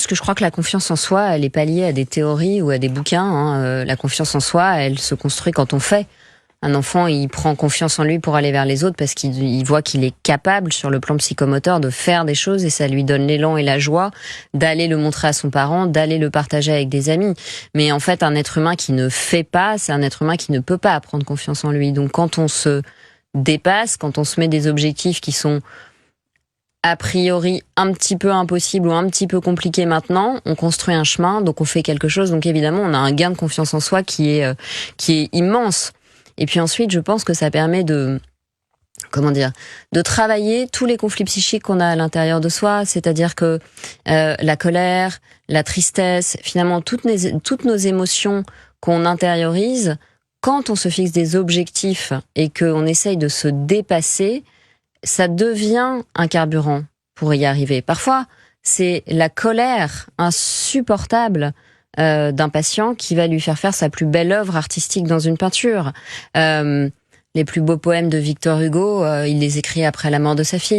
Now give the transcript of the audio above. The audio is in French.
parce que je crois que la confiance en soi, elle est pas liée à des théories ou à des bouquins. Hein. La confiance en soi, elle se construit quand on fait. Un enfant, il prend confiance en lui pour aller vers les autres parce qu'il voit qu'il est capable, sur le plan psychomoteur, de faire des choses et ça lui donne l'élan et la joie d'aller le montrer à son parent, d'aller le partager avec des amis. Mais en fait, un être humain qui ne fait pas, c'est un être humain qui ne peut pas prendre confiance en lui. Donc quand on se dépasse, quand on se met des objectifs qui sont a priori un petit peu impossibles ou un petit peu compliqués maintenant, on construit un chemin, donc on fait quelque chose. Donc évidemment, on a un gain de confiance en soi qui est immense. Et puis ensuite, je pense que ça permet de travailler tous les conflits psychiques qu'on a à l'intérieur de soi, c'est-à-dire que la colère, la tristesse, finalement toutes nos émotions qu'on intériorise, quand on se fixe des objectifs et qu'on essaye de se dépasser, ça devient un carburant pour y arriver. Parfois, c'est la colère insupportable d'un patient qui va lui faire sa plus belle œuvre artistique dans une peinture. Les plus beaux poèmes de Victor Hugo, il les écrit après la mort de sa fille.